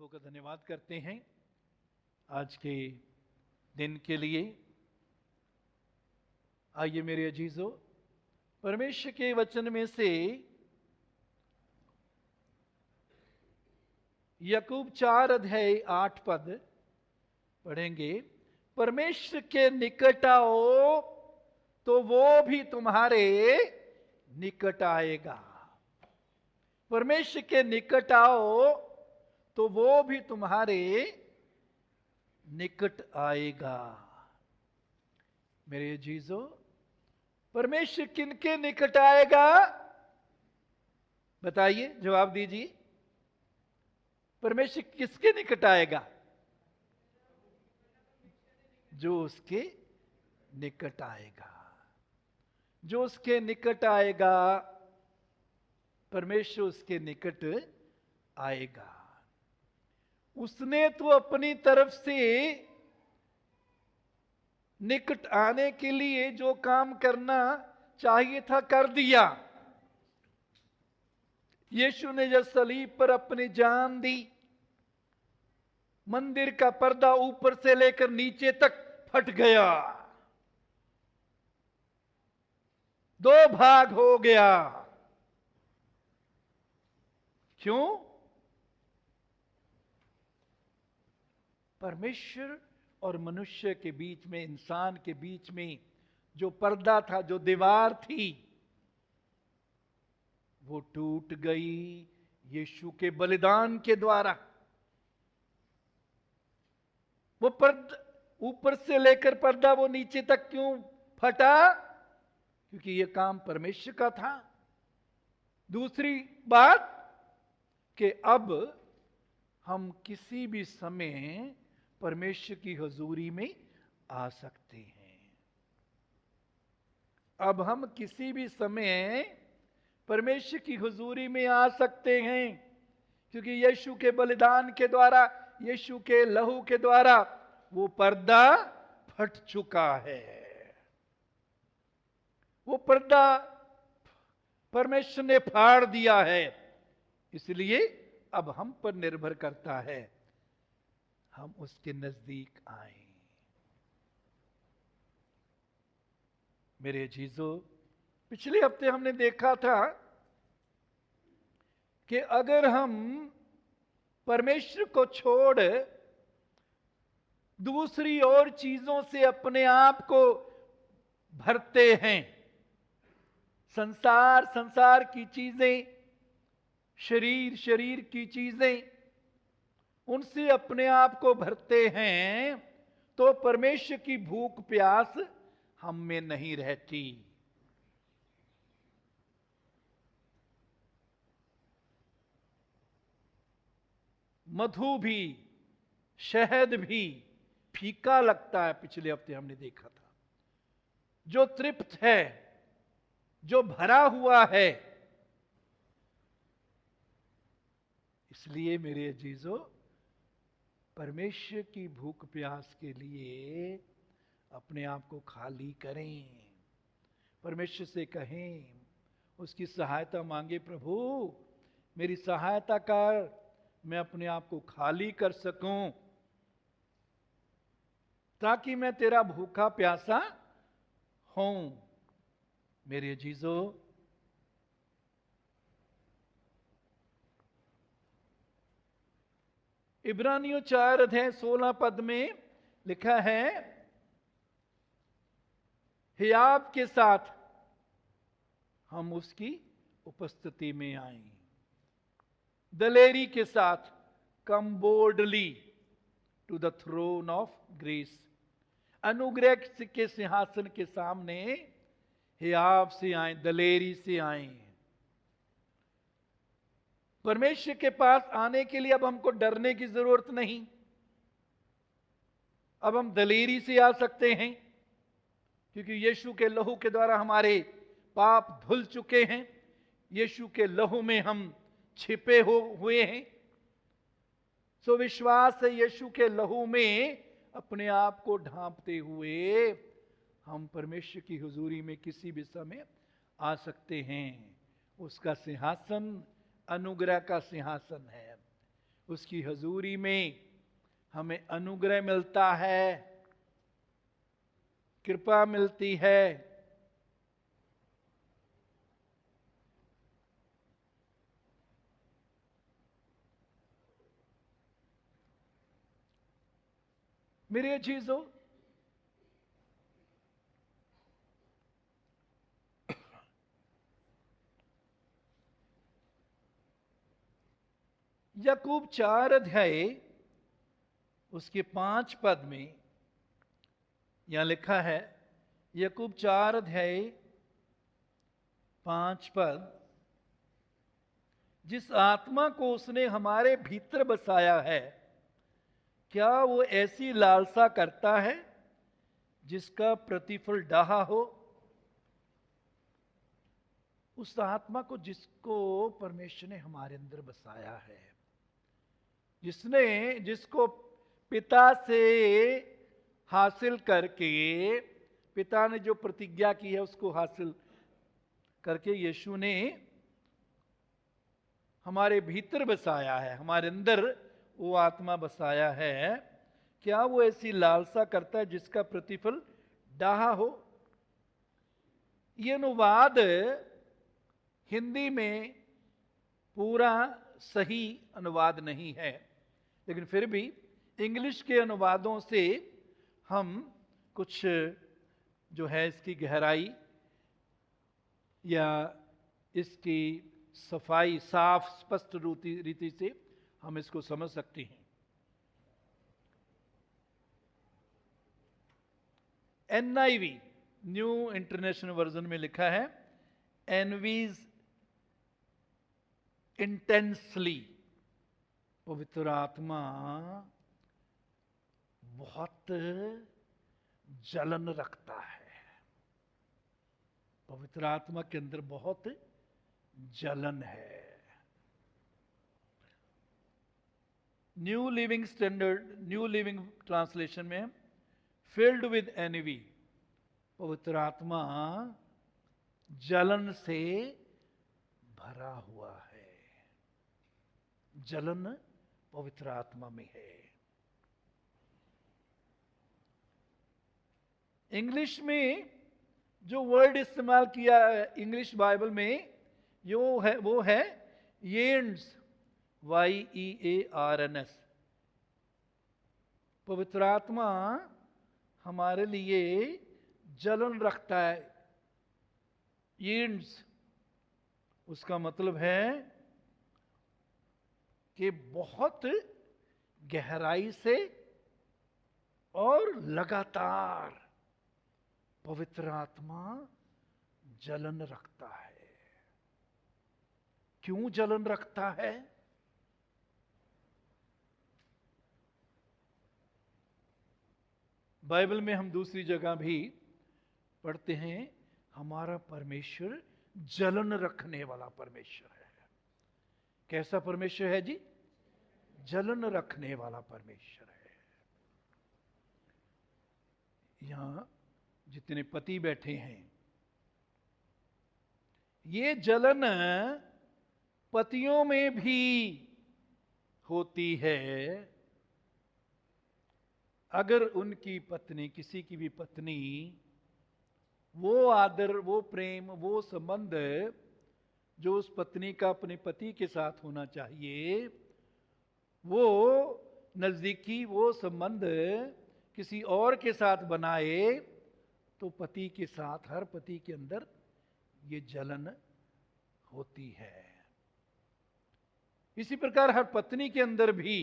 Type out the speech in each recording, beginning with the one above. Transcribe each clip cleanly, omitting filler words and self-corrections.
प्रभु का धन्यवाद करते हैं आज के दिन के लिए। आइए मेरे अजीजों, परमेश्वर के वचन में से याकूब 4:8 पढ़ेंगे। परमेश्वर के निकट आओ तो वो भी तुम्हारे निकट आएगा। परमेश्वर के निकट आओ तो वो भी तुम्हारे निकट आएगा। मेरे अजीजों, परमेश्वर किनके निकट आएगा? बताइए, जवाब दीजिए। परमेश्वर किसके निकट आएगा? जो उसके निकट आएगा। जो उसके निकट आएगा, परमेश्वर उसके निकट आएगा। उसने तो अपनी तरफ से निकट आने के लिए जो काम करना चाहिए था कर दिया। यीशु ने जब सलीब पर अपनी जान दी, मंदिर का पर्दा ऊपर से लेकर नीचे तक फट गया, दो भाग हो गया। क्यों? परमेश्वर और मनुष्य के बीच में, इंसान के बीच में जो पर्दा था, जो दीवार थी, वो टूट गई यीशु के बलिदान के द्वारा। वो पर्दा ऊपर से लेकर पर्दा वो नीचे तक क्यों फटा? क्योंकि यह काम परमेश्वर का था। दूसरी बात कि अब हम किसी भी समय परमेश्वर की हुजूरी में आ सकते हैं। अब हम किसी भी समय परमेश्वर की हुजूरी में आ सकते हैं, क्योंकि यीशु के बलिदान के द्वारा, यीशु के लहू के द्वारा वो पर्दा फट चुका है। वो पर्दा परमेश्वर ने फाड़ दिया है। इसलिए अब हम पर निर्भर करता है हम उसके नजदीक आए। मेरे अजीजों, पिछले हफ्ते हमने देखा था कि अगर हम परमेश्वर को छोड़ दूसरी और चीजों से अपने आप को भरते हैं, संसार की चीजें, शरीर की चीजें, उनसे अपने आप को भरते हैं, तो परमेश्वर की भूख प्यास हम में नहीं रहती। मधु भी, शहद भी फीका लगता है। पिछले हफ्ते हमने देखा था। जो तृप्त है, जो भरा हुआ है। इसलिए मेरे अजीजों, परमेश्वर की भूख प्यास के लिए अपने आप को खाली करें। परमेश्वर से कहें, उसकी सहायता मांगे। प्रभु मेरी सहायता कर, मैं अपने आप को खाली कर सकूं, ताकि मैं तेरा भूखा प्यासा हूं। मेरे अजीजों, इब्रानियों 4:16 में लिखा है, हियाव के साथ हम उसकी उपस्थिति में आए, दलेरी के साथ, come boldly to the throne of grace. अनुग्रह के सिंहासन के सामने हियाव से आए, दलेरी से आए। परमेश्वर के पास आने के लिए अब हमको डरने की जरूरत नहीं। अब हम दलेरी से आ सकते हैं, क्योंकि यीशु के लहू के द्वारा हमारे पाप धुल चुके हैं। यीशु के लहू में हम छिपे हुए हैं। सो विश्वास है, यीशु के लहू में अपने आप को ढांपते हुए हम परमेश्वर की हुजूरी में किसी भी समय आ सकते हैं। उसका सिंहासन अनुग्रह का सिंहासन है। उसकी हजूरी में हमें अनुग्रह मिलता है, कृपा मिलती है। मेरे चीजों, याकूब 4 अध्याय उसके 5 पद में यहां लिखा है, याकूब 4 अध्याय 5 पद, जिस आत्मा को उसने हमारे भीतर बसाया है, क्या वो ऐसी लालसा करता है जिसका प्रतिफल डाहा हो? उस आत्मा को जिसको परमेश्वर ने हमारे अंदर बसाया है, जिसको पिता से हासिल करके, पिता ने जो प्रतिज्ञा की है उसको हासिल करके यीशु ने हमारे भीतर बसाया है, हमारे अंदर वो आत्मा बसाया है। क्या वो ऐसी लालसा करता है जिसका प्रतिफल डाहा हो? ये अनुवाद हिंदी में पूरा सही अनुवाद नहीं है, लेकिन फिर भी इंग्लिश के अनुवादों से हम कुछ जो है इसकी गहराई या इसकी सफाई, साफ स्पष्ट रीति से हम इसको समझ सकते हैं। NIV, न्यू इंटरनेशनल वर्जन में लिखा है, एनवीज इंटेंसली, पवित्र आत्मा बहुत जलन रखता है। पवित्र आत्मा के अंदर बहुत जलन है। New living standard, new living translation में फिल्ड विद एनवी, पवित्र आत्मा जलन से भरा हुआ है। जलन पवित्र आत्मा में है। इंग्लिश में जो वर्ड इस्तेमाल किया है इंग्लिश बाइबल में, वो है येर्न्स, YEARNS। पवित्र आत्मा हमारे लिए जलन रखता है। येर्न्स, उसका मतलब है कि बहुत गहराई से और लगातार पवित्र आत्मा जलन रखता है। क्यों जलन रखता है? बाइबल में हम दूसरी जगह भी पढ़ते हैं, हमारा परमेश्वर जलन रखने वाला परमेश्वर है। कैसा परमेश्वर है जी? जलन रखने वाला परमेश्वर है। यहां जितने पति बैठे हैं, ये जलन पतियों में भी होती है। अगर उनकी पत्नी, किसी की भी पत्नी, वो आदर, वो प्रेम, वो संबंध जो उस पत्नी का अपने पति के साथ होना चाहिए, वो नजदीकी, वो संबंध किसी और के साथ बनाए, तो पति के साथ, हर पति के अंदर ये जलन होती है। इसी प्रकार हर पत्नी के अंदर भी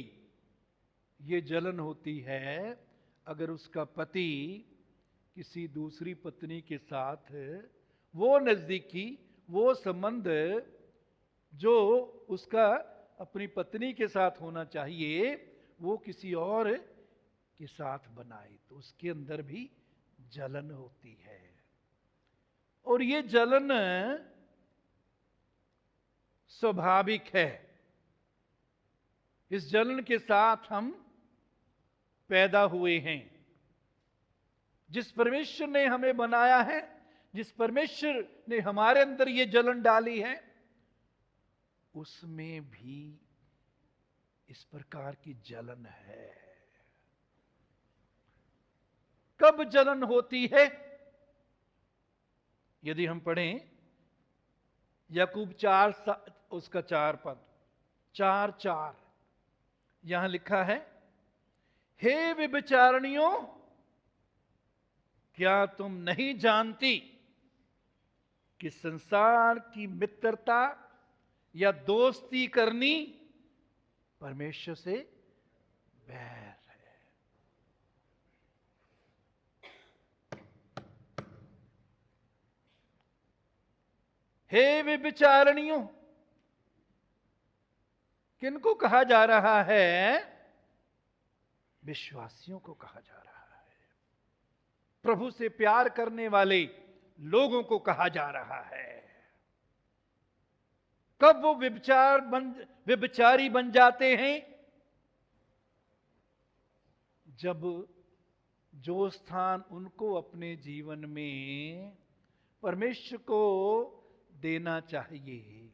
ये जलन होती है अगर उसका पति किसी दूसरी पत्नी के साथ वो नजदीकी, वो संबंध जो उसका अपनी पत्नी के साथ होना चाहिए, वो किसी और के साथ बनाए, तो उसके अंदर भी जलन होती है। और ये जलन स्वाभाविक है। इस जलन के साथ हम पैदा हुए हैं। जिस परमेश्वर ने हमें बनाया है, जिस परमेश्वर ने हमारे अंदर ये जलन डाली है, उसमें भी इस प्रकार की जलन है। कब जलन होती है? यदि हम पढ़ें याकूब 4 उसका 4 पद 4:4, यहां लिखा है, हे व्यभिचारिणियों, क्या तुम नहीं जानती कि संसार की मित्रता या दोस्ती करनी परमेश्वर से बैर है। हे व्यभिचारिणियों, किनको कहा जा रहा है? विश्वासियों को कहा जा रहा है। प्रभु से प्यार करने वाले लोगों को कहा जा रहा है। कब वो व्यभिचारी बन जाते हैं? जब जो स्थान उनको अपने जीवन में परमेश्वर को देना चाहिए,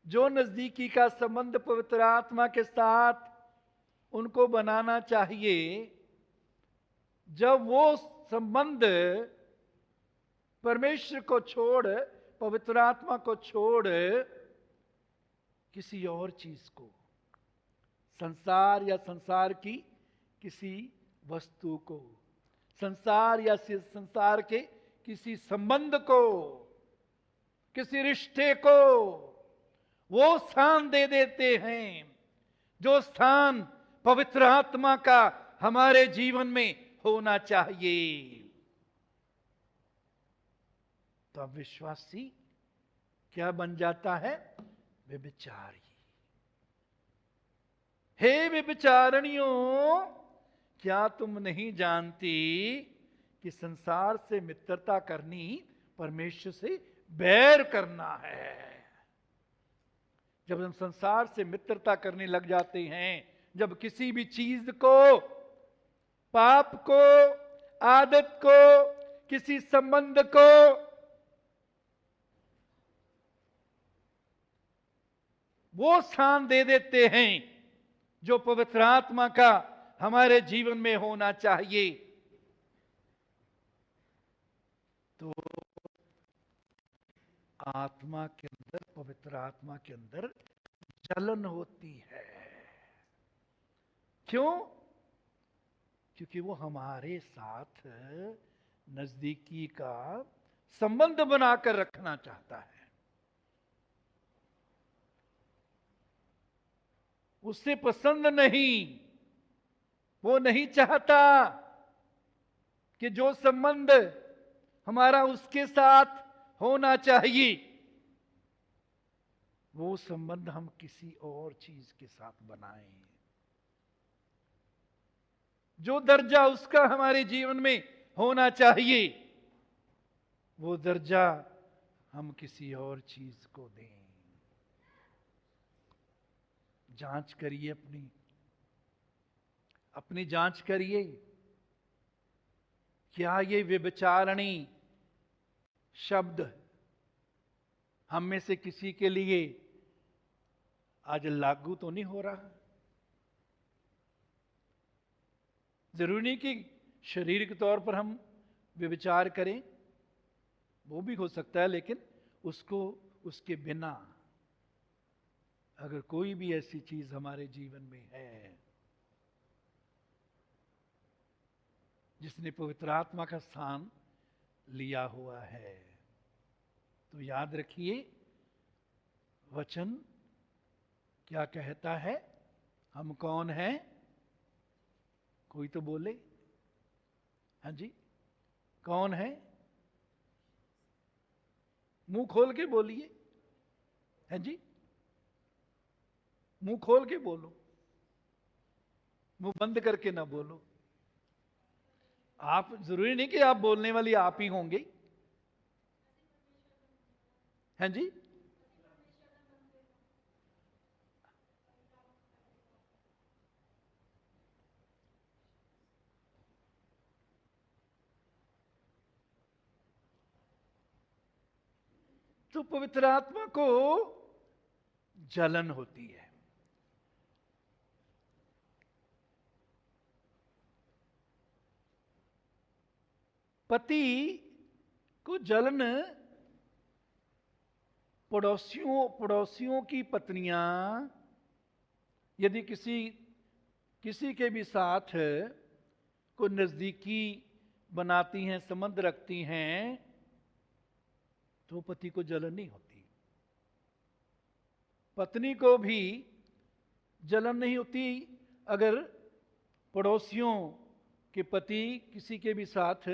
जो नजदीकी का संबंध पवित्र आत्मा के साथ उनको बनाना चाहिए, जब वो संबंध परमेश्वर को छोड़, पवित्र आत्मा को छोड़ किसी और चीज को, संसार या संसार की किसी वस्तु को, संसार या संसार के किसी संबंध को, किसी रिश्ते को वो स्थान दे देते हैं जो स्थान पवित्र आत्मा का हमारे जीवन में होना चाहिए। तो अब विश्वासी क्या बन जाता है? व्यभिचारी। हे व्यभिचारिणियों, क्या तुम नहीं जानती कि संसार से मित्रता करनी परमेश्वर से बैर करना है? जब हम संसार से मित्रता करने लग जाते हैं, जब किसी भी चीज को, पाप को, आदत को, किसी संबंध को वो स्थान दे देते हैं जो पवित्र आत्मा का हमारे जीवन में होना चाहिए, तो आत्मा के अंदर, पवित्र आत्मा के अंदर जलन होती है। क्यों? क्योंकि वो हमारे साथ नजदीकी का संबंध बनाकर रखना चाहता है। उससे पसंद नहीं, वो नहीं चाहता कि जो संबंध हमारा उसके साथ होना चाहिए, वो संबंध हम किसी और चीज के साथ बनाएं। जो दर्जा उसका हमारे जीवन में होना चाहिए, वो दर्जा हम किसी और चीज को दें। जांच करिए, अपनी जांच करिए। क्या ये व्यभिचारिणी शब्द हम में से किसी के लिए आज लागू तो नहीं हो रहा? जरूरी नहीं कि शारीरिक तौर पर हम व्यभिचार करें, वो भी हो सकता है, लेकिन उसको, उसके बिना अगर कोई भी ऐसी चीज हमारे जीवन में है जिसने पवित्र आत्मा का स्थान लिया हुआ है, तो याद रखिए वचन क्या कहता है? हम कौन हैं? कोई तो बोले। हाँ जी, कौन है? मुंह खोल के बोलिए। हाँ जी, मुंह खोल के बोलो, मुंह बंद करके ना बोलो। आप, जरूरी नहीं कि आप बोलने वाली आप ही होंगे। हाँ जी, तो पवित्र आत्मा को जलन होती है। पति को जलन पड़ोसियों की पत्नियां यदि किसी के भी साथ को नजदीकी बनाती हैं, संबंध रखती हैं, तो पति को जलन नहीं होती। पत्नी को भी जलन नहीं होती अगर पड़ोसियों के पति किसी के भी साथ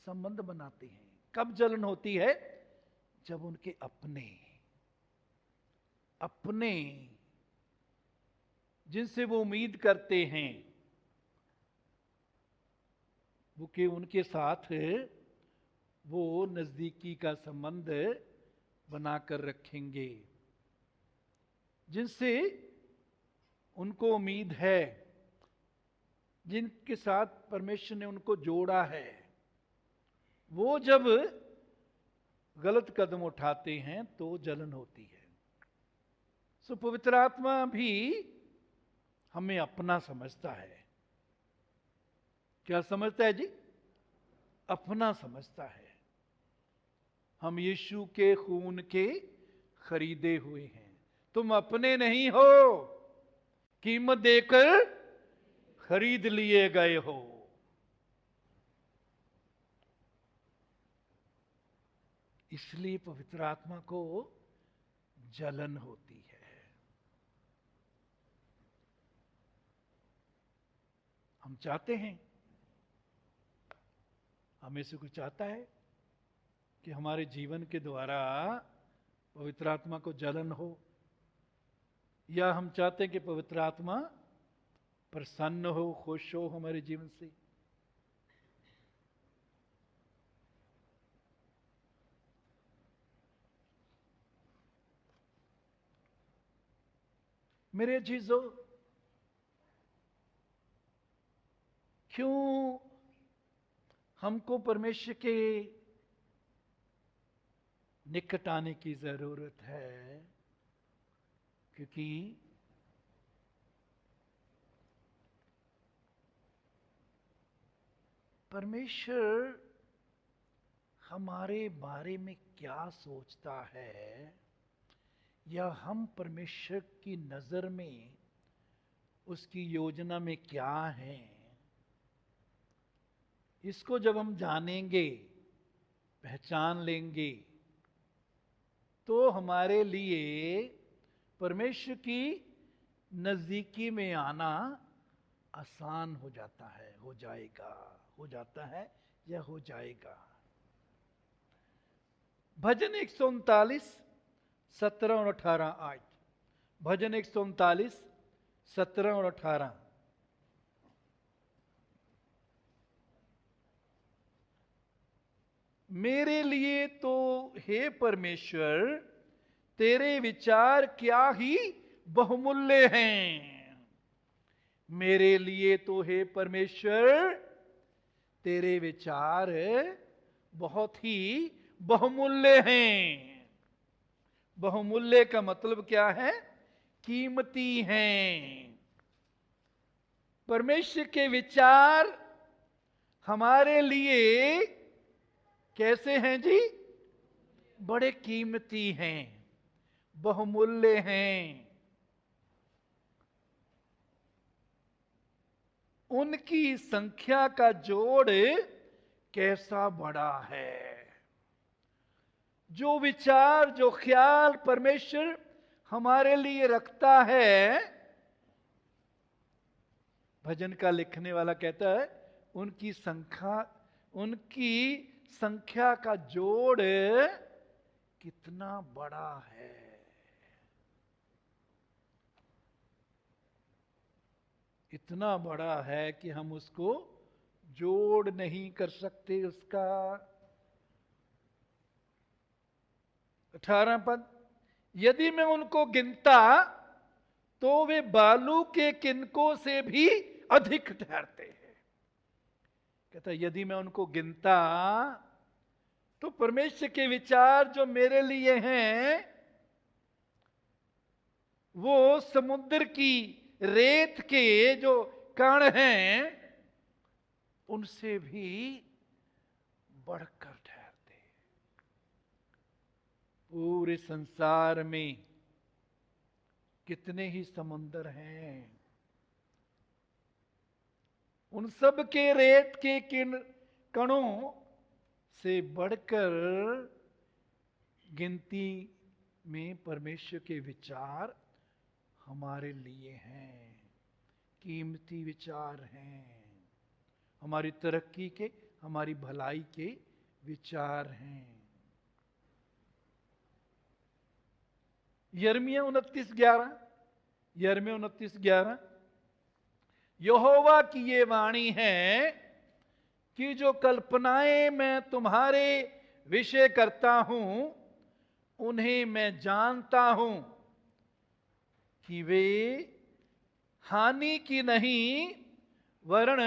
संबंध बनाते हैं। कब जलन होती है? जब उनके अपने जिनसे वो उम्मीद करते हैं वो कि उनके साथ वो नजदीकी का संबंध बनाकर रखेंगे, जिनसे उनको उम्मीद है, जिनके साथ परमेश्वर ने उनको जोड़ा है, वो जब गलत कदम उठाते हैं तो जलन होती है। सो पवित्र आत्मा भी हमें अपना समझता है। क्या समझता है जी? अपना समझता है। हम यीशु के खून के खरीदे हुए हैं। तुम अपने नहीं हो, कीमत देकर खरीद लिए गए हो। इसलिए पवित्र आत्मा को जलन होती है। हम चाहते हैं, हमें से कुछ चाहता है कि हमारे जीवन के द्वारा पवित्र आत्मा को जलन हो, या हम चाहते हैं कि पवित्र आत्मा प्रसन्न हो, खुश हो हमारे जीवन से? मेरे अजीजों, क्यों हमको परमेश्वर के निकट आने की जरूरत है? क्योंकि परमेश्वर हमारे बारे में क्या सोचता है, या हम परमेश्वर की नजर में उसकी योजना में क्या हैं, इसको जब हम जानेंगे, पहचान लेंगे, तो हमारे लिए परमेश्वर की नजदीकी में आना आसान हो जाता है, हो जाता है या हो जाएगा। भजन 139 17 और 18 आज। भजन 139 17 और 18। मेरे लिए तो हे परमेश्वर तेरे विचार क्या ही बहुमूल्य हैं। मेरे लिए तो हे परमेश्वर तेरे विचार बहुत ही बहुमूल्य हैं। बहुमूल्य का मतलब क्या है? कीमती हैं। परमेश्वर के विचार हमारे लिए कैसे हैं जी? बड़े कीमती हैं, बहुमूल्य हैं। उनकी संख्या का जोड़ कैसा बड़ा है। जो विचार, जो ख्याल परमेश्वर हमारे लिए रखता है, भजन का लिखने वाला कहता है उनकी संख्या का जोड़ कितना बड़ा है। इतना बड़ा है कि हम उसको जोड़ नहीं कर सकते। उसका 18 पद, यदि मैं उनको गिनता तो वे बालू के किनकों से भी अधिक ठहरते हैं। कहता यदि मैं उनको गिनता तो परमेश्वर के विचार जो मेरे लिए हैं वो समुद्र की रेत के जो कण हैं उनसे भी बढ़कर ठहरते। पूरे संसार में कितने ही समुद्र हैं, उन सब के रेत के किन कणों से बढ़कर गिनती में परमेश्वर के विचार हमारे लिए हैं, कीमती विचार हैं, हमारी तरक्की के, हमारी भलाई के विचार हैं। यिर्मयाह 29:11, यिर्मयाह 29:11, यहोवा की ये वाणी है कि जो कल्पनाएं मैं तुम्हारे विषय करता हूं उन्हें मैं जानता हूं कि वे हानि की नहीं वरन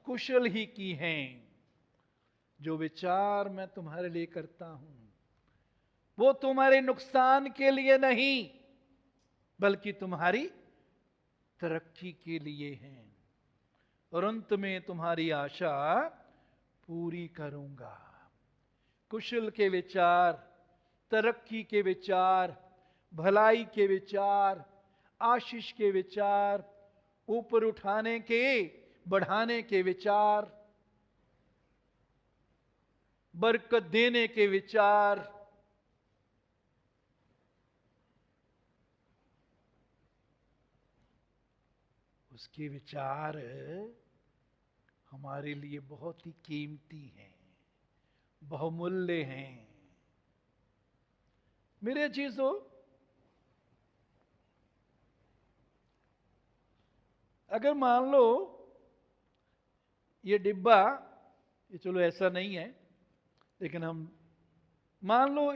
कुशल ही की हैं। जो विचार मैं तुम्हारे लिए करता हूं वो तुम्हारे नुकसान के लिए नहीं बल्कि तुम्हारी तरक्की के लिए हैं, और अंत में तुम्हारी आशा पूरी करूंगा। कुशल के विचार, तरक्की के विचार, भलाई के विचार, आशीष के विचार, ऊपर उठाने के, बढ़ाने के विचार, बरकत देने के विचार, उसके विचार हमारे लिए बहुत ही कीमती हैं, बहुमूल्य हैं। मेरे चीजों, अगर मान लो ये डिब्बा, ये चलो ऐसा नहीं है, लेकिन हम मान लो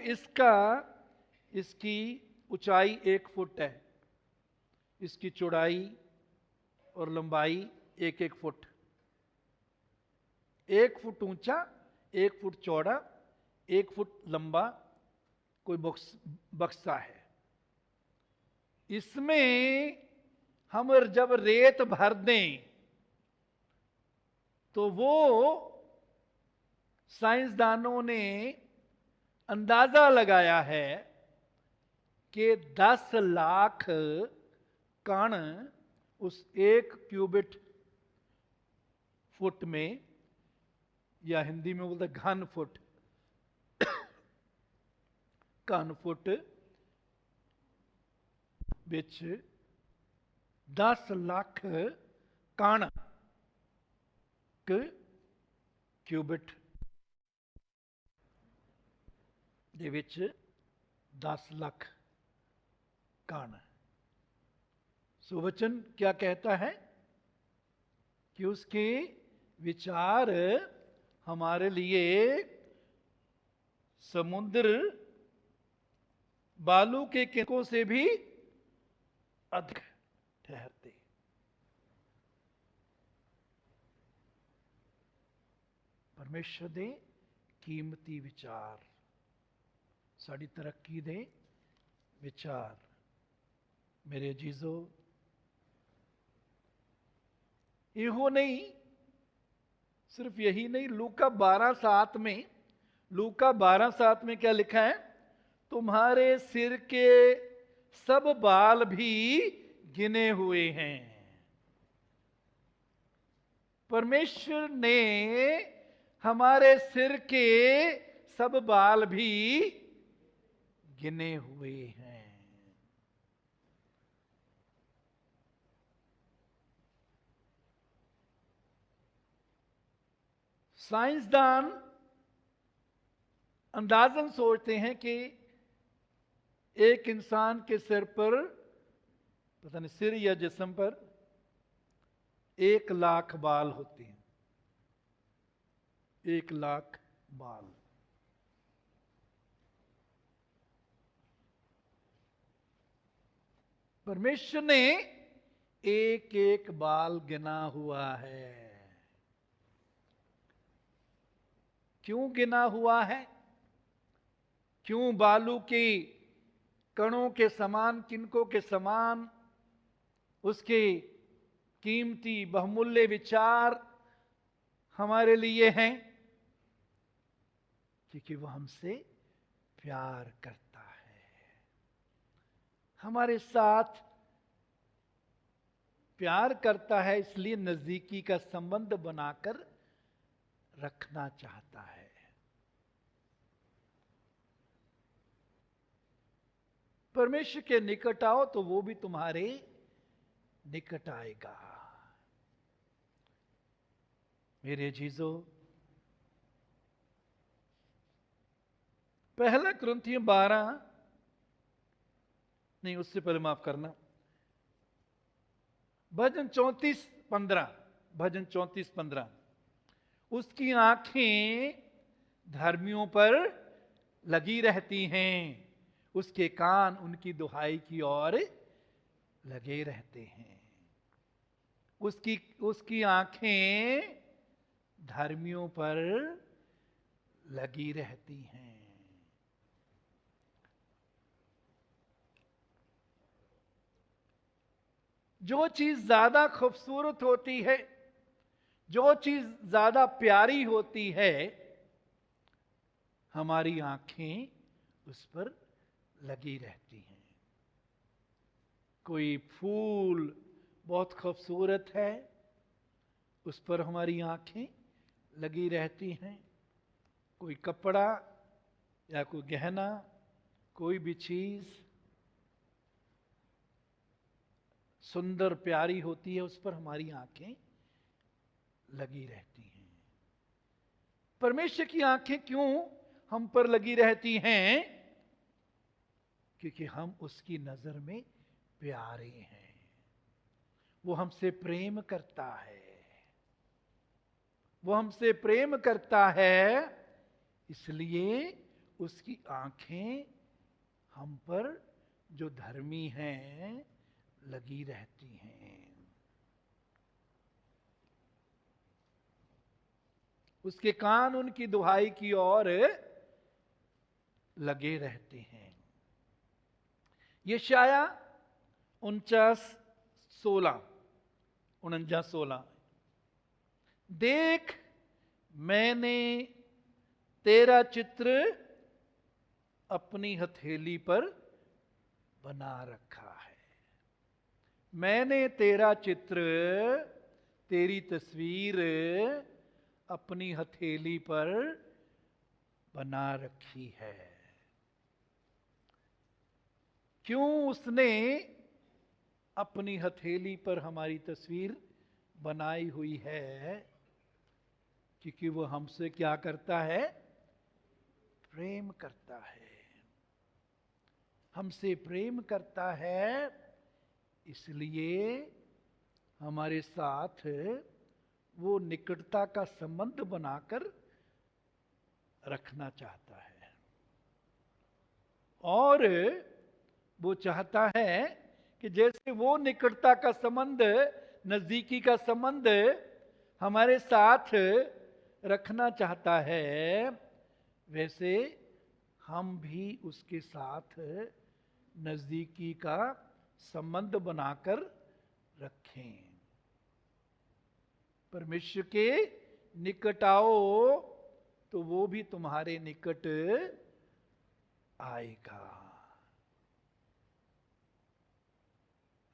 इसकी ऊंचाई 1 फुट है, इसकी चौड़ाई और लंबाई 1-1 फुट, 1 फुट ऊंचा, 1 फुट चौड़ा, 1 फुट लंबा कोई बक्सा है। इसमें हम जब रेत भर दें तो वो साइंसदानों ने अंदाजा लगाया है कि 10 लाख कण उस 1 क्यूबिट फुट में, या हिंदी में बोलते घन फुट, घन फुट विच 10 लाख कण क्यूबिट ਦੇ ਵਿੱਚ 10 लाख कण। सुवचन क्या कहता है कि उसके विचार हमारे लिए समुद्र बालू के किनारों से भी अधिक ठहरते। परमेश्वर दे कीमती विचार, साड़ी तरक्की दे विचार। मेरे अजीजों, इहो नहीं, सिर्फ यही नहीं, लूका 12:7 में क्या लिखा है? तुम्हारे सिर के सब बाल भी गिने हुए हैं। परमेश्वर ने हमारे सिर के सब बाल भी गिने हुए हैं। साइंसदान अंदाजन सोचते हैं कि एक इंसान के सिर पर, पता नहीं सिर या जिस्म पर 1 लाख बाल होते हैं। 1 लाख बाल। परमेश्वर ने एक एक बाल गिना हुआ है। क्यों गिना हुआ है? क्यों बालू के कणों के समान, किनको के समान उसके कीमती बहुमूल्य विचार हमारे लिए हैं? क्योंकि वो हमसे प्यार करता है, हमारे साथ प्यार करता है, इसलिए नजदीकी का संबंध बनाकर रखना चाहता है। परमेश्वर के निकट आओ तो वो भी तुम्हारे निकट आएगा। मेरे अजीजों, पहला कुरिन्थियों 12 नहीं, उससे पहले माफ करना, भजन 34:15, भजन 34:15, उसकी आंखें धर्मियों पर लगी रहती हैं, उसके कान उनकी दुहाई की ओर लगे रहते हैं। उसकी आंखें धर्मियों पर लगी रहती हैं। जो चीज ज्यादा खूबसूरत होती है, जो चीज ज्यादा प्यारी होती है, हमारी आंखें उस पर लगी रहती हैं। कोई फूल बहुत खूबसूरत है, उस पर हमारी आंखें लगी रहती हैं। कोई कपड़ा या कोई गहना, कोई भी चीज सुंदर प्यारी होती है, उस पर हमारी आंखें लगी रहती हैं। परमेश्वर की आंखें क्यों हम पर लगी रहती हैं? क्योंकि हम उसकी नजर में प्यारे हैं, वो हमसे प्रेम करता है, वो हमसे प्रेम करता है, इसलिए उसकी आंखें हम पर जो धर्मी हैं लगी रहती हैं। उसके कान उनकी दुहाई की ओर लगे रहते हैं। यशाया 49:16, देख मैंने तेरा चित्र अपनी हथेली पर बना रखा है। मैंने तेरा चित्र, तेरी तस्वीर अपनी हथेली पर बना रखी है। क्यों उसने अपनी हथेली पर हमारी तस्वीर बनाई हुई है? क्योंकि वो हमसे क्या करता है? प्रेम करता है, हमसे प्रेम करता है, इसलिए हमारे साथ वो निकटता का संबंध बनाकर रखना चाहता है। और वो चाहता है कि जैसे वो निकटता का संबंध, नजदीकी का संबंध हमारे साथ रखना चाहता है, वैसे हम भी उसके साथ नजदीकी का संबंध बनाकर रखें। परमेश्वर के निकट आओ तो वो भी तुम्हारे निकट आएगा।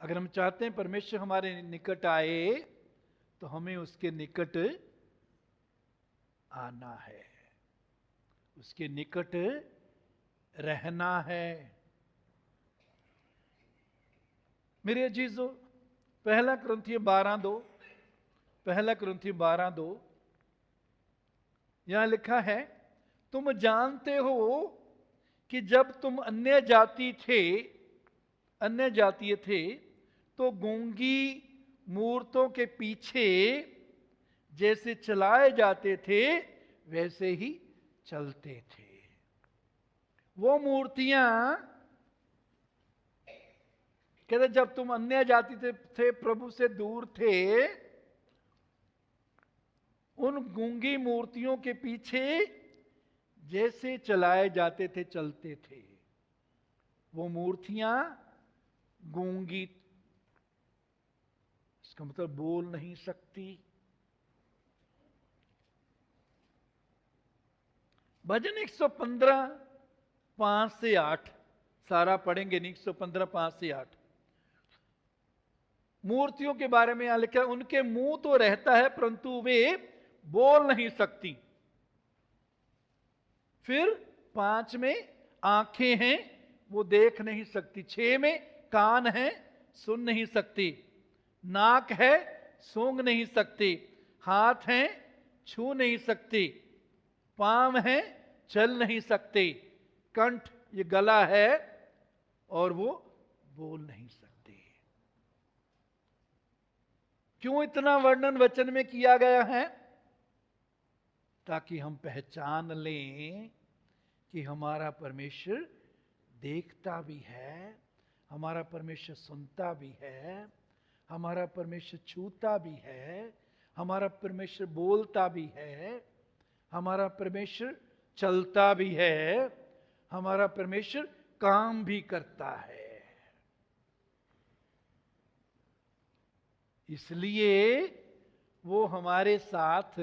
अगर हम चाहते हैं परमेश्वर हमारे निकट आए तो हमें उसके निकट आना है, उसके निकट रहना है। मेरे अजीजों, पहला कुरिन्थियों 12:2, पहला कुरिन्थियों 12:2 यहां लिखा है, तुम जानते हो कि जब तुम अन्य जातीय थे तो गूंगी मूर्तों के पीछे जैसे चलाए जाते थे वैसे ही चलते थे। वो मूर्तियां, कहते जब तुम अन्य जाति थे, प्रभु से दूर थे, उन गूंगी मूर्तियों के पीछे जैसे चलाए जाते थे चलते थे। वो मूर्तियां गूंगी, इसका मतलब बोल नहीं सकती। भजन 115 5 से 8 सारा पढ़ेंगे नहीं, 115 5 से 8। मूर्तियों के बारे में यहां लिखा है, उनके मुंह तो रहता है परंतु वे बोल नहीं सकती। फिर 5 में आंखें हैं, वो देख नहीं सकती। 6 में कान है, सुन नहीं सकती। नाक है, सूंघ नहीं सकती। हाथ हैं, छू नहीं सकती। पांव हैं, चल नहीं सकते। कंठ, ये गला है, और वो बोल नहीं सकते। क्यों इतना वर्णन वचन में किया गया है? ताकि हम पहचान लें कि हमारा परमेश्वर देखता भी है, हमारा परमेश्वर सुनता भी है, हमारा परमेश्वर छूता भी है, हमारा परमेश्वर बोलता भी है, हमारा परमेश्वर चलता भी है, हमारा परमेश्वर काम भी करता है। इसलिए वो हमारे साथ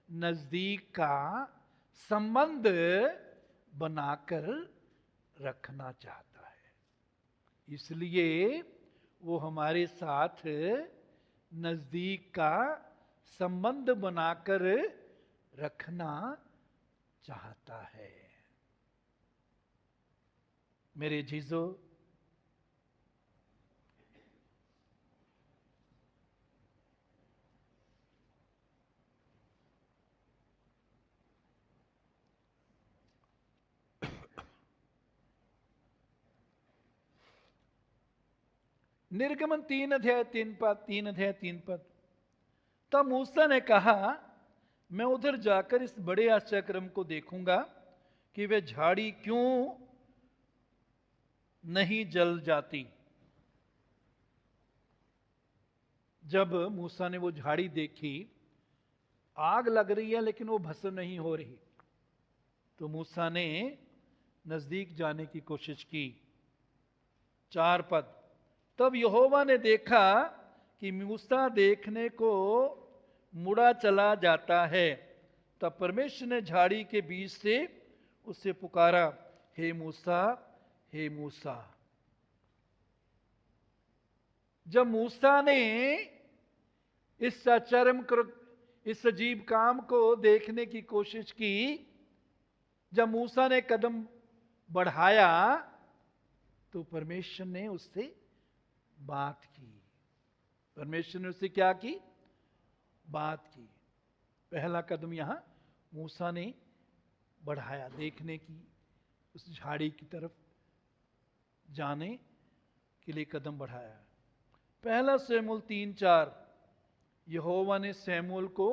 नजदीक का संबंध बनाकर रखना चाहता है। इसलिए वो हमारे साथ नजदीक का संबंध बनाकर रखना चाहता है। मेरे जीजो, निर्गमन 3 अध्याय 3 पद, 3 अध्याय 3 पद। तब मूसा ने कहा, मैं उधर जाकर इस बड़े आश्चर्यक्रम को देखूंगा कि वे झाड़ी क्यों नहीं जल जाती। जब मूसा ने वो झाड़ी देखी, आग लग रही है लेकिन वो भस्म नहीं हो रही, तो मूसा ने नजदीक जाने की कोशिश की। 4 पद। तब यहोवा ने देखा कि मूसा देखने को मुड़ा चला जाता है। तब परमेश्वर ने झाड़ी के बीच से उससे पुकारा, हे मूसा, हे मूसा। जब मूसा ने इस इस अजीब काम को देखने की कोशिश की, जब मूसा ने कदम बढ़ाया तो परमेश्वर ने उससे बात की। परमेश्वर ने उससे क्या की? बात की। पहला कदम यहां मूसा ने बढ़ाया, देखने की, उस झाड़ी की तरफ जाने के लिए कदम बढ़ाया। पहला शमूएल 3:4, यहोवा ने शमूएल को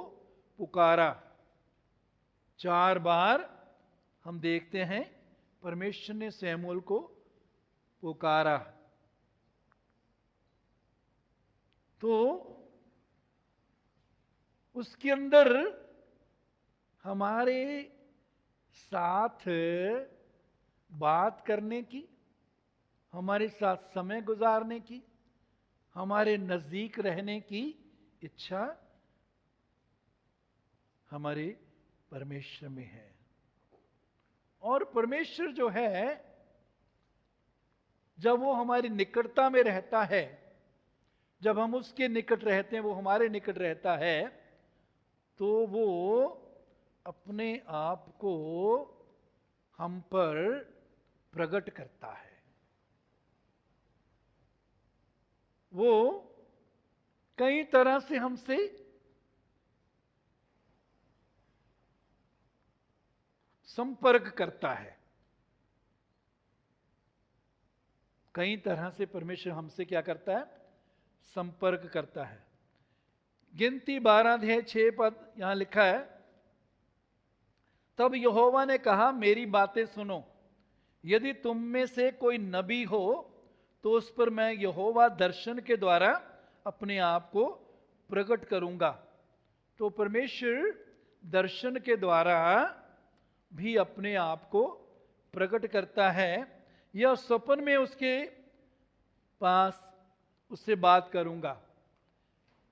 पुकारा। 4 बार हम देखते हैं परमेश्वर ने शमूएल को पुकारा। तो उसके अंदर हमारे साथ बात करने की, हमारे साथ समय गुजारने की, हमारे नजदीक रहने की इच्छा हमारे परमेश्वर में है। और परमेश्वर जो है, जब वो हमारी निकटता में रहता है, जब हम उसके निकट रहते हैं, वो हमारे निकट रहता है, तो वो अपने आप को हम पर प्रकट करता है। वो कई तरह से हमसे संपर्क करता है। कई तरह से परमेश्वर हमसे क्या करता है? संपर्क करता है। गिनती 12 अध्याय 6 पद यहां लिखा है, तब यहोवा ने कहा, मेरी बातें सुनो, यदि तुम में से कोई नबी हो तो उस पर मैं यहोवा दर्शन के द्वारा अपने आप को प्रकट करूंगा। तो परमेश्वर दर्शन के द्वारा भी अपने आप को प्रकट करता है। यह स्वप्न में उसके पास उससे बात करूंगा।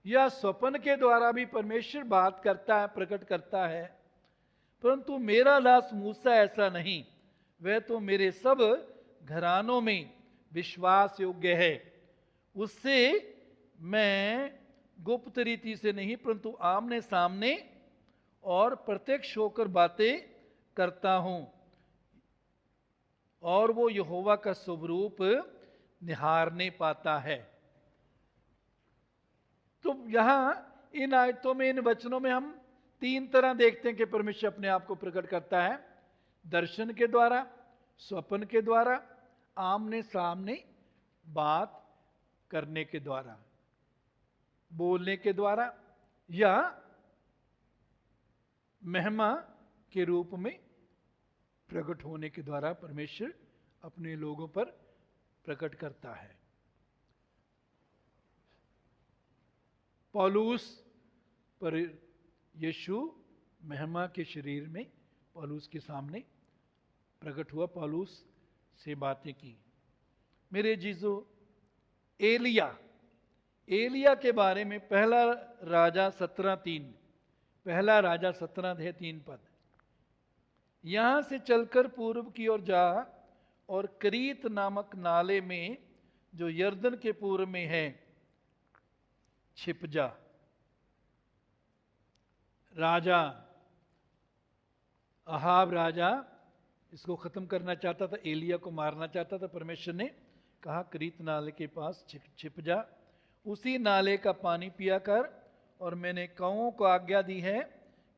यह स्वप्न के द्वारा भी परमेश्वर बात करता है, प्रकट करता है। परंतु मेरा दास मूसा ऐसा नहीं, वह तो मेरे सब घरानों में विश्वास योग्य है। उससे मैं गुप्त रीति से नहीं परंतु आमने सामने और प्रत्यक्ष होकर बातें करता हूं, और वो यहोवा का स्वरूप निहारने पाता है। तो यहां इन आयतों में, इन वचनों में हम तीन तरह देखते हैं कि परमेश्वर अपने आप को प्रकट करता है। दर्शन के द्वारा, स्वप्न के द्वारा, आमने सामने बात करने के द्वारा, बोलने के द्वारा, या महिमा के रूप में प्रकट होने के द्वारा परमेश्वर अपने लोगों पर प्रकट करता है। पौलुस पर यीशु महिमा के शरीर में पौलुस के सामने प्रकट हुआ, पौलुस से बातें की। मेरे जीजो, एलिया के बारे में पहला राजा 17:3, पहला राजा 17:3 पद, यहां से चलकर पूर्व की ओर जा और करीत नामक नाले में जो यर्दन के पूर्व में है छिप जा। राजा अहाब राजा इसको खत्म करना चाहता था, एलिया को मारना चाहता था। परमेश्वर ने कहा करीत नाले के पास छिप जा, उसी नाले का पानी पिया कर, और मैंने कौओं को आज्ञा दी है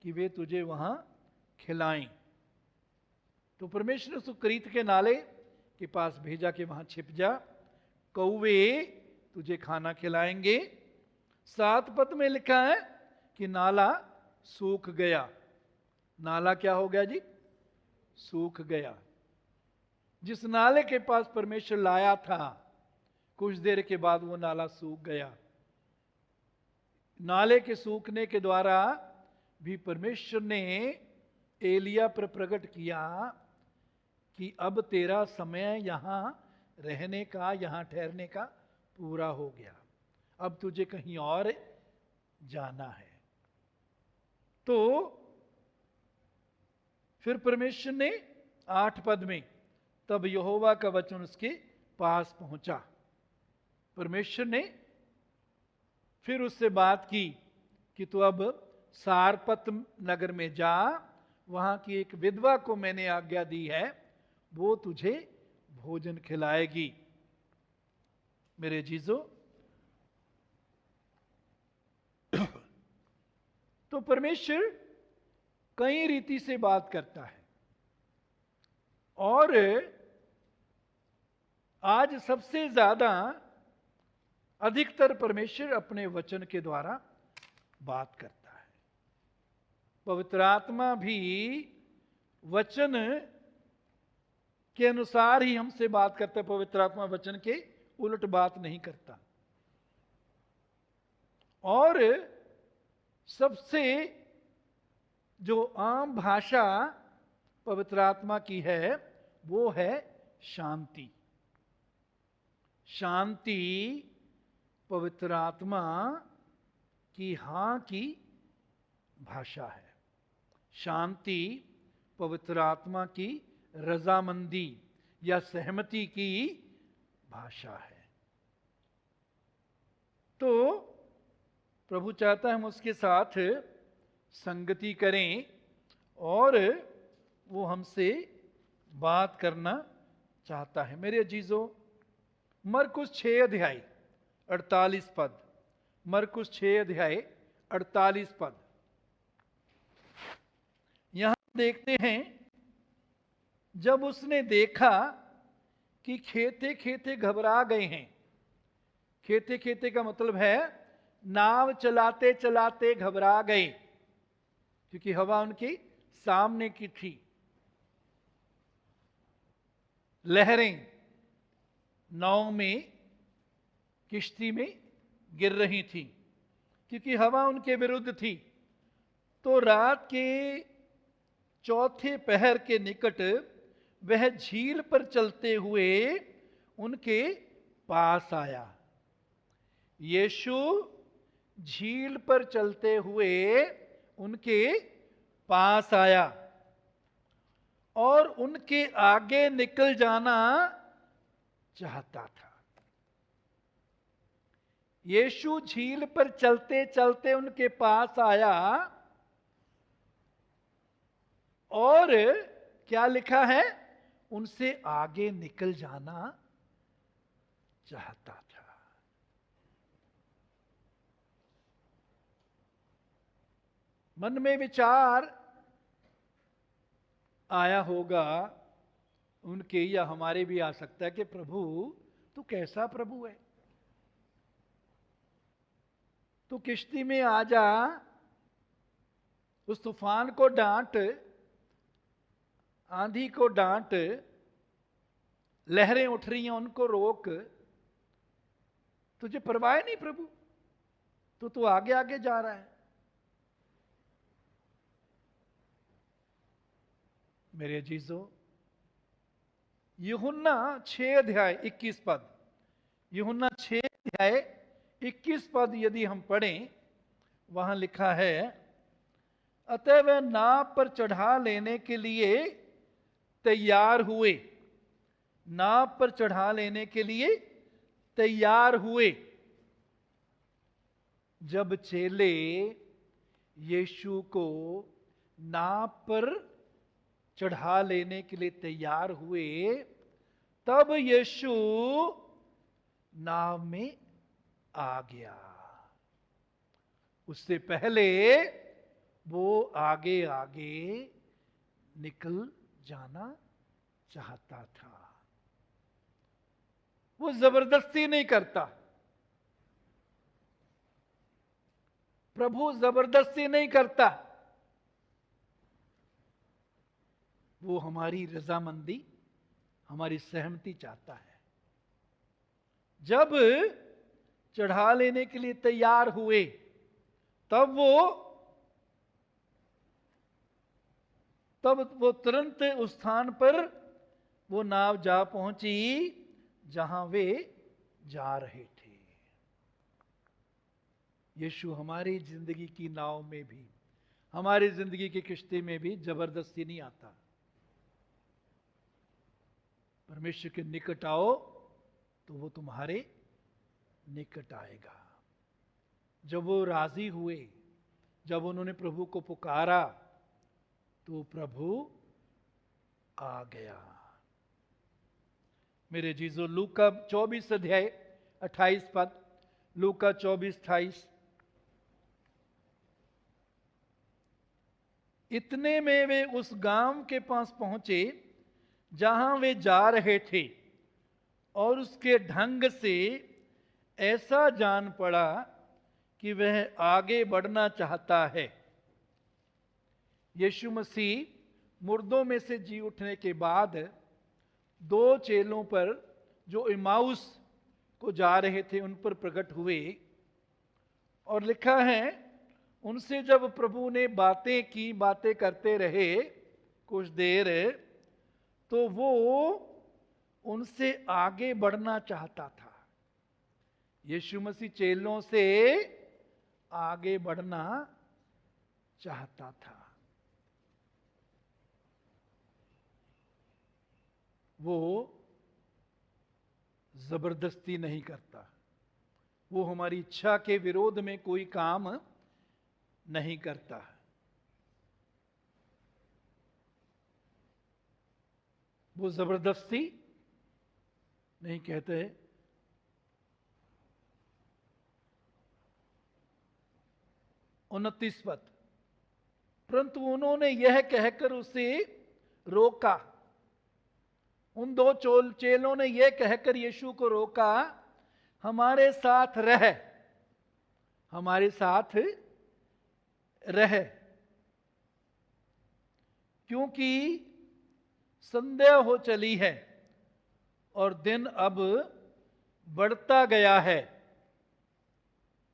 कि वे तुझे वहां खिलाएं। तो परमेश्वर ने उसको करीत के नाले के पास भेजा कि वहां छिप जा, कौवे तुझे खाना खिलाएंगे। 7 पद में लिखा है कि नाला सूख गया। नाला क्या हो गया जी? सूख गया। जिस नाले के पास परमेश्वर लाया था, कुछ देर के बाद वो नाला सूख गया। नाले के सूखने के द्वारा भी परमेश्वर ने एलिया पर प्रकट किया कि अब तेरा समय यहां रहने का, यहां ठहरने का पूरा हो गया, अब तुझे कहीं और जाना है। तो फिर परमेश्वर ने 8 पद में, तब यहोवा का वचन उसके पास पहुंचा। परमेश्वर ने फिर उससे बात की कि तू अब सारपत नगर में जा, वहां की एक विधवा को मैंने आज्ञा दी है, वो तुझे भोजन खिलाएगी। मेरे जीजो, तो परमेश्वर कई रीति से बात करता है, और आज सबसे ज्यादा अधिकतर परमेश्वर अपने वचन के द्वारा बात करता है। पवित्र आत्मा भी वचन के अनुसार ही हमसे बात करता है। पवित्र आत्मा वचन के उलट बात नहीं करता। और सबसे जो आम भाषा पवित्र आत्मा की है वो है शांति। शांति पवित्र आत्मा की हां की भाषा है। शांति पवित्र आत्मा की रजामंदी या सहमति की भाषा है। तो प्रभु चाहता है हम उसके साथ संगति करें और वो हमसे बात करना चाहता है। मेरे अजीजों, मरकुस 6 अध्याय 48 पद, मरकुस 6 अध्याय 48 पद, यहां देखते हैं, जब उसने देखा कि खेते खेते घबरा गए हैं। खेते खेते का मतलब है नाव चलाते चलाते घबरा गए, क्योंकि हवा उनकी सामने की थी। लहरें नाव में, किश्ती में गिर रही थी क्योंकि हवा उनके विरुद्ध थी। तो रात के चौथे पहर के निकट वह झील पर चलते हुए उनके पास आया। यीशु झील पर चलते हुए उनके पास आया। और उनके आगे निकल जाना चाहता था। यीशु झील पर चलते चलते उनके पास आया और क्या लिखा है, उनसे आगे निकल जाना चाहता था। मन में विचार आया होगा उनके, या हमारे भी आ सकता है कि प्रभु तू कैसा प्रभु है, तू किश्ती में आ जा, उस तूफान को डांट, आंधी को डांट, लहरें उठ रही हैं उनको रोक, तुझे परवाह नहीं प्रभु, तू आगे आगे जा रहा है। मेरे अजीजों, यूहन्ना 6 अध्याय 21 पद, यूहन्ना 6 अध्याय 21 पद यदि हम पढ़ें, वहां लिखा है, अतः वह नाव पर चढ़ा लेने के लिए तैयार हुए, नाव पर चढ़ा लेने के लिए तैयार हुए। जब चेले यीशु को नाव पर चढ़ा लेने के लिए तैयार हुए, तब यीशु नाव में आ गया। उससे पहले वो आगे आगे निकल जाना चाहता था। वो जबरदस्ती नहीं करता, प्रभु जबरदस्ती नहीं करता, वो हमारी रजामंदी, हमारी सहमति चाहता है। जब चढ़ा लेने के लिए तैयार हुए, तब वो तुरंत उस स्थान पर वो नाव जा पहुंची जहां वे जा रहे थे। यीशु हमारी जिंदगी की नाव में भी, हमारी जिंदगी की किश्ती में भी जबरदस्ती नहीं आता। परमेश्वर के निकट आओ तो वो तुम्हारे निकट आएगा। जब वो राजी हुए, जब उन्होंने प्रभु को पुकारा, तो प्रभु आ गया। मेरे जीजो, लूका 24 अध्याय 28 पद, लूका 24:28, इतने में वे उस गांव के पास पहुंचे जहां वे जा रहे थे, और उसके ढंग से ऐसा जान पड़ा कि वह आगे बढ़ना चाहता है। यीशु मसीह मुर्दों में से जी उठने के बाद 2 चेलों पर, जो इमाउस को जा रहे थे, उन पर प्रकट हुए, और लिखा है, उनसे जब प्रभु ने बातें की, बातें करते रहे कुछ देर, तो वो उनसे आगे बढ़ना चाहता था। यीशु मसीह चेलों से आगे बढ़ना चाहता था। वो जबरदस्ती नहीं करता, वो हमारी इच्छा के विरोध में कोई काम नहीं करता। वो जबरदस्ती नहीं कहते। 29 पद, परंतु उन्होंने यह कहकर उसे रोका, उन 2 चेलों ने यह कहकर यीशु को रोका, हमारे साथ रह, हमारे साथ रह, क्योंकि संध्या हो चली है और दिन अब बढ़ता गया है।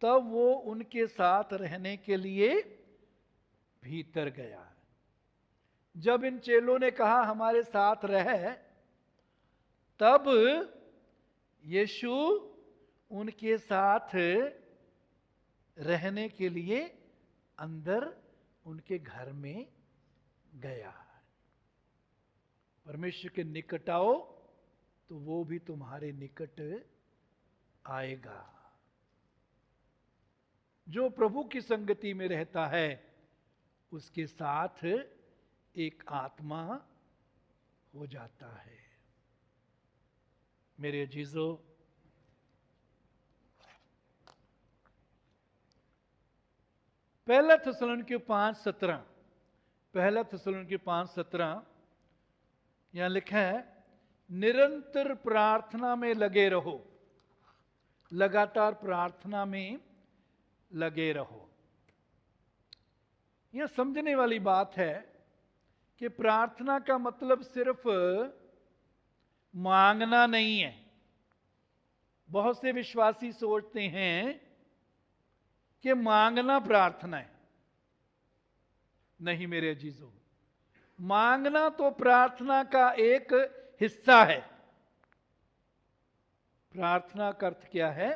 तब वो उनके साथ रहने के लिए भीतर गया। जब इन चेलों ने कहा हमारे साथ रह, तब यीशु उनके साथ रहने के लिए अंदर उनके घर में गया। परमेश्वर के निकट आओ तो वो भी तुम्हारे निकट आएगा। जो प्रभु की संगति में रहता है उसके साथ एक आत्मा हो जाता है। मेरे अजीजों, पहला थिस्सलुनीके 5:17, पहला थिस्सलुनीके 5:17 यहां लिखा है, निरंतर प्रार्थना में लगे रहो, लगातार प्रार्थना में लगे रहो। यह समझने वाली बात है कि प्रार्थना का मतलब सिर्फ मांगना नहीं है। बहुत से विश्वासी सोचते हैं कि मांगना प्रार्थना है। नहीं मेरे अजीजों, मांगना तो प्रार्थना का एक हिस्सा है। प्रार्थना का अर्थ क्या है?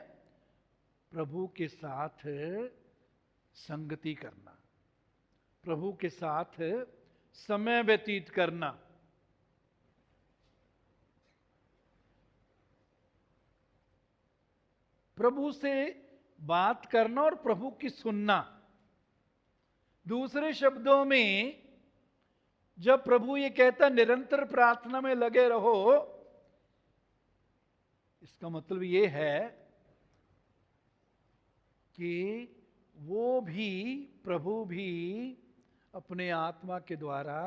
प्रभु के साथ संगति करना, प्रभु के साथ समय व्यतीत करना। प्रभु से बात करना और प्रभु की सुनना। दूसरे शब्दों में, जब प्रभु ये कहता निरंतर प्रार्थना में लगे रहो, इसका मतलब ये है कि वो भी, प्रभु भी अपने आत्मा के द्वारा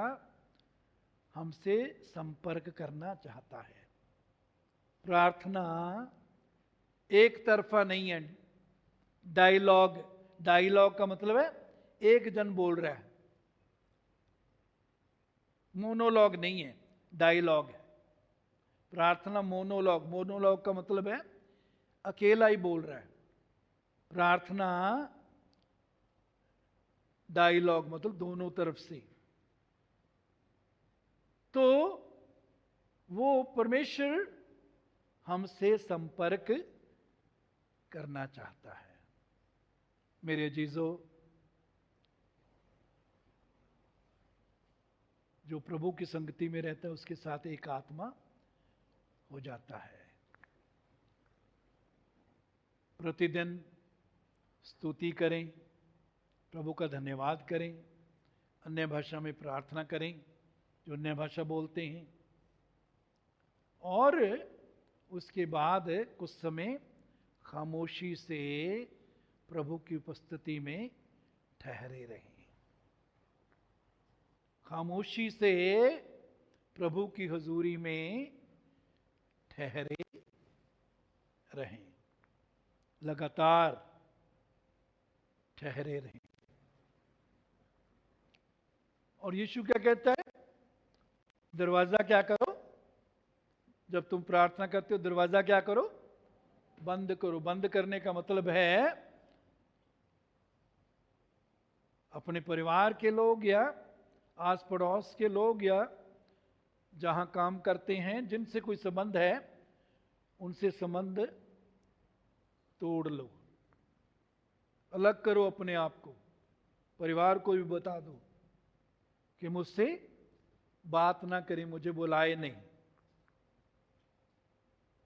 हमसे संपर्क करना चाहता है। प्रार्थना एक तरफा नहीं है, डायलॉग। डायलॉग का मतलब है एक जन बोल रहा है, मोनोलॉग नहीं है, डायलॉग है। प्रार्थना मोनोलॉग, मोनोलॉग का मतलब है अकेला ही बोल रहा है। प्रार्थना डायलॉग मतलब दोनों तरफ से। तो वो परमेश्वर हमसे संपर्क करना चाहता है। मेरे अजीजों, जो प्रभु की संगति में रहता है उसके साथ एक आत्मा हो जाता है। प्रतिदिन स्तुति करें, प्रभु का धन्यवाद करें, अन्य भाषा में प्रार्थना करें जो अन्य भाषा बोलते हैं, और उसके बाद कुछ समय खामोशी से प्रभु की उपस्थिति में ठहरे रहें। खामोशी से प्रभु की हुजूरी में ठहरे रहें, लगातार ठहरे रहें। और यीशु क्या कहता है? दरवाजा क्या करो? जब तुम प्रार्थना करते हो दरवाजा क्या करो? बंद करो। बंद करने का मतलब है अपने परिवार के लोग या आस पड़ोस के लोग या जहां काम करते हैं जिनसे कोई संबंध है, उनसे संबंध तोड़ लो, अलग करो अपने आप को। परिवार को भी बता दो कि मुझसे बात ना करें, मुझे बुलाए नहीं,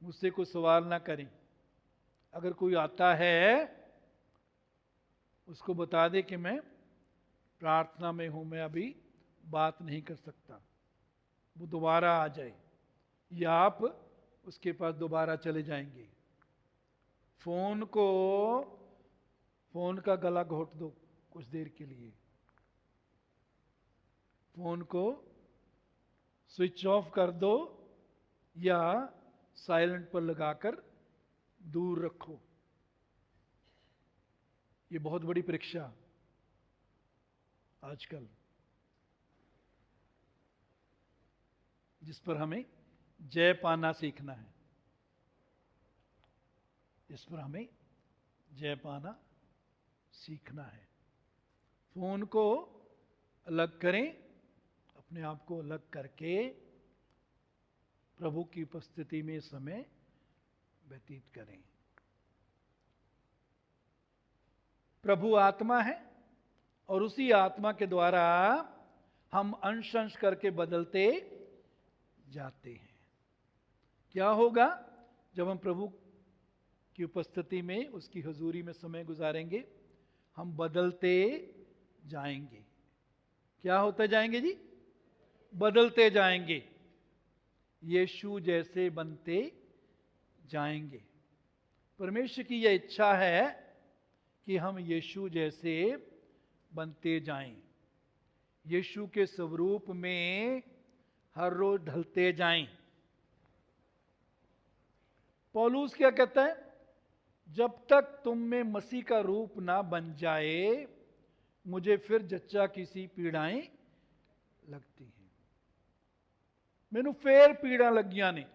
मुझसे कोई सवाल ना करें। अगर कोई आता है उसको बता दे कि मैं प्रार्थना में हूं, मैं अभी बात नहीं कर सकता, वो दोबारा आ जाए, या आप उसके पास दोबारा चले जाएंगे। फोन का गला घोट दो कुछ देर के लिए, फोन को स्विच ऑफ कर दो या साइलेंट पर लगाकर दूर रखो। ये बहुत बड़ी परीक्षा आजकल, जिस पर हमें जय पाना सीखना है, जिस पर हमें जय पाना सीखना है। फोन को अलग करें, अपने आप को अलग करके प्रभु की उपस्थिति में समय व्यतीत करें। प्रभु आत्मा है और उसी आत्मा के द्वारा हम अंश अंश करके बदलते जाते हैं। क्या होगा जब हम प्रभु की उपस्थिति में, उसकी हजूरी में समय गुजारेंगे? हम बदलते जाएंगे। क्या होते जाएंगे जी? बदलते जाएंगे, यीशु जैसे बनते जाएंगे। परमेश्वर की यह इच्छा है कि हम यीशु जैसे बनते जाएं, यीशु के स्वरूप में हर रोज ढलते जाएं। पौलुस क्या कहता है? जब तक तुम में मसीह का रूप ना बन जाए, मुझे फिर जच्चा किसी पीड़ाएं लगती हैं। मैनू फिर पीड़ा लगियां ने,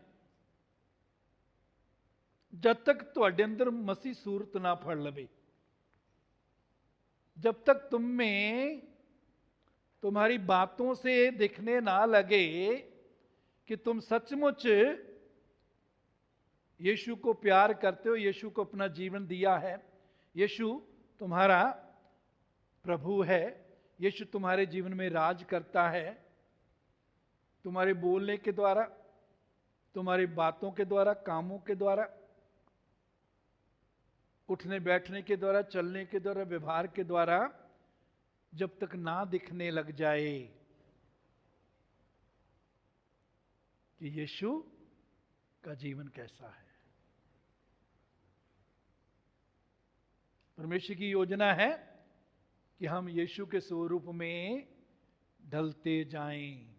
जब तक तुहाडे अंदर मसीह सूरत ना फड़ लवे, जब तक तुम में तुम्हारी बातों से दिखने ना लगे कि तुम सचमुच यीशु को प्यार करते हो, यीशु को अपना जीवन दिया है, यीशु तुम्हारा प्रभु है, यीशु तुम्हारे जीवन में राज करता है, तुम्हारे बोलने के द्वारा, तुम्हारी बातों के द्वारा, कामों के द्वारा, उठने बैठने के द्वारा, चलने के द्वारा, व्यवहार के द्वारा, जब तक ना दिखने लग जाए कि यीशु का जीवन कैसा है। परमेश्वर की योजना है कि हम यीशु के स्वरूप में ढलते जाएं,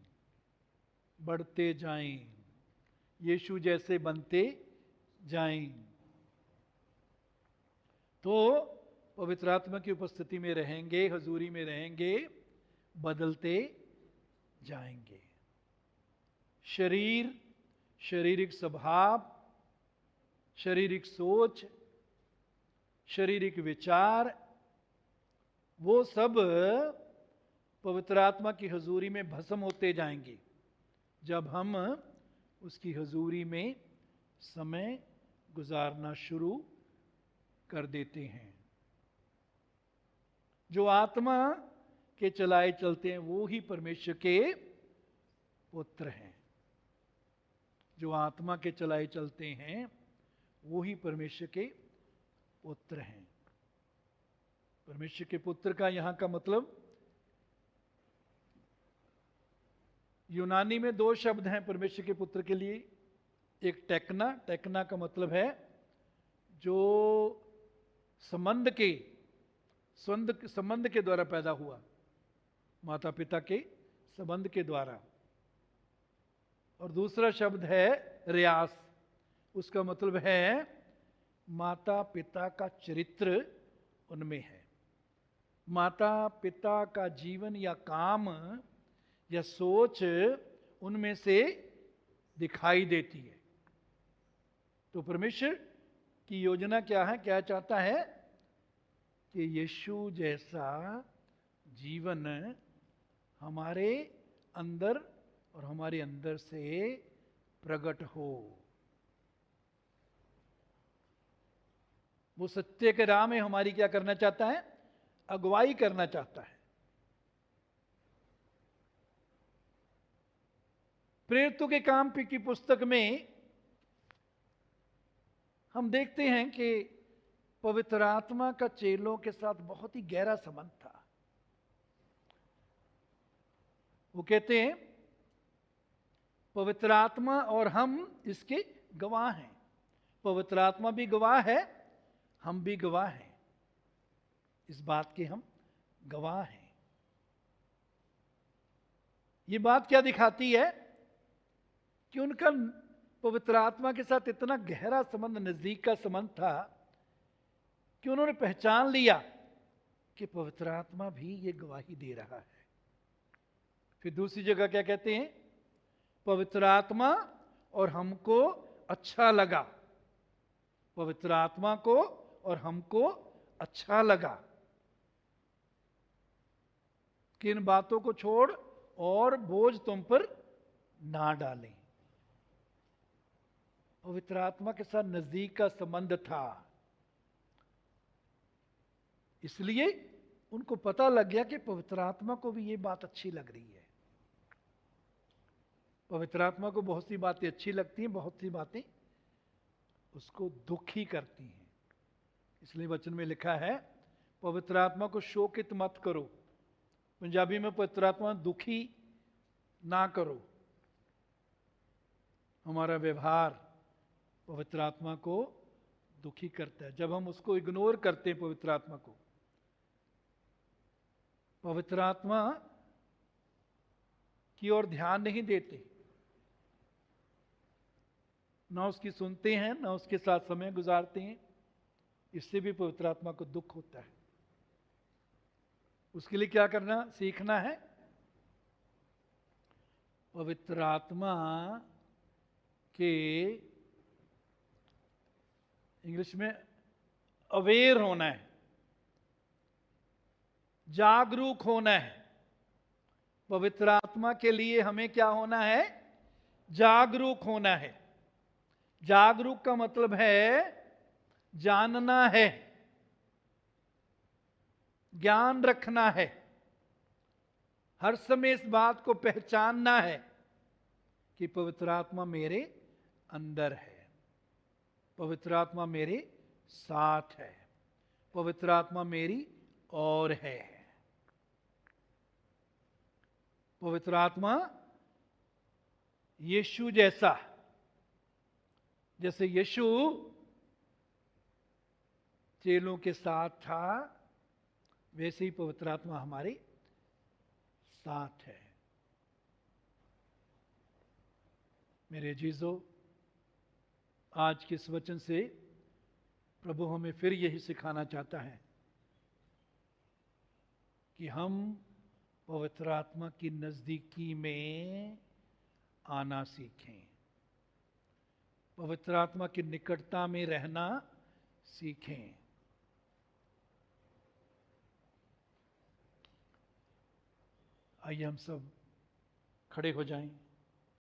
बढ़ते जाएं, यीशु जैसे बनते जाएं। तो पवित्र आत्मा की उपस्थिति में रहेंगे, हजूरी में रहेंगे, बदलते जाएंगे। शरीर, शारीरिक स्वभाव, शारीरिक सोच, शारीरिक विचार, वो सब पवित्र आत्मा की हजूरी में भस्म होते जाएंगे जब हम उसकी हजूरी में समय गुजारना शुरू कर देते हैं। जो आत्मा के चलाए चलते हैं वो ही परमेश्वर के पुत्र हैं। जो आत्मा के चलाए चलते हैं वो ही परमेश्वर के पुत्र हैं। परमेश्वर के पुत्र का यहां का मतलब, यूनानी में दो शब्द हैं परमेश्वर के पुत्र के लिए। एक टेकना, टेकना का मतलब है जो संबंध के द्वारा पैदा हुआ, माता पिता के संबंध के द्वारा। और दूसरा शब्द है रियास, उसका मतलब है माता पिता का चरित्र उनमें है, माता पिता का जीवन या काम या सोच उनमें से दिखाई देती है। तो परमेश्वर की योजना क्या है? क्या चाहता है? कि यीशु जैसा जीवन हमारे अंदर और हमारे अंदर से प्रकट हो। वो सत्य के राह में हमारी क्या करना चाहता है? अगुवाई करना चाहता है। प्रेरितों के काम की पुस्तक में हम देखते हैं कि पवित्र आत्मा का चेलों के साथ बहुत ही गहरा संबंध था। वो कहते हैं पवित्र आत्मा और हम इसके गवाह हैं। पवित्र आत्मा भी गवाह है, हम भी गवाह हैं, इस बात के हम गवाह हैं। ये बात क्या दिखाती है? कि उनका पवित्र आत्मा के साथ इतना गहरा संबंध, नजदीक का संबंध था कि उन्होंने पहचान लिया कि पवित्र आत्मा भी ये गवाही दे रहा है। फिर दूसरी जगह क्या कहते हैं? पवित्र आत्मा और हमको अच्छा लगा, पवित्र आत्मा को और हमको अच्छा लगा कि इन बातों को छोड़ और बोझ तुम पर ना डालें। पवित्र आत्मा के साथ नजदीक का संबंध था, इसलिए उनको पता लग गया कि पवित्र आत्मा को भी ये बात अच्छी लग रही है। पवित्र आत्मा को बहुत सी बातें अच्छी लगती हैं, बहुत सी बातें उसको दुखी करती हैं। इसलिए वचन में लिखा है पवित्र आत्मा को शोकित मत करो। पंजाबी में पवित्र आत्मा दुखी ना करो। हमारा व्यवहार पवित्र आत्मा को दुखी करता है। जब हम उसको इग्नोर करते हैं, पवित्र आत्मा को, पवित्र आत्मा की ओर ध्यान नहीं देते, ना उसकी सुनते हैं, ना उसके साथ समय गुजारते हैं, इससे भी पवित्र आत्मा को दुख होता है। उसके लिए क्या करना सीखना है? पवित्र आत्मा के इंग्लिश में अवेयर होना है, जागरूक होना है। पवित्र आत्मा के लिए हमें क्या होना है? जागरूक होना है। जागरूक का मतलब है जानना है, ज्ञान रखना है, हर समय इस बात को पहचानना है कि पवित्र आत्मा मेरे अंदर है, पवित्र आत्मा मेरे साथ है, पवित्र आत्मा मेरी और है। पवित्र आत्मा यीशु जैसा, जैसे यीशु चेलों के साथ था, वैसे ही पवित्र आत्मा हमारे साथ है। मेरे जीजो, आज के इस वचन से प्रभु हमें फिर यही सिखाना चाहता है कि हम पवित्र आत्मा की नजदीकी में आना सीखें, पवित्र आत्मा की निकटता में रहना सीखें। आइए हम सब खड़े हो जाएं।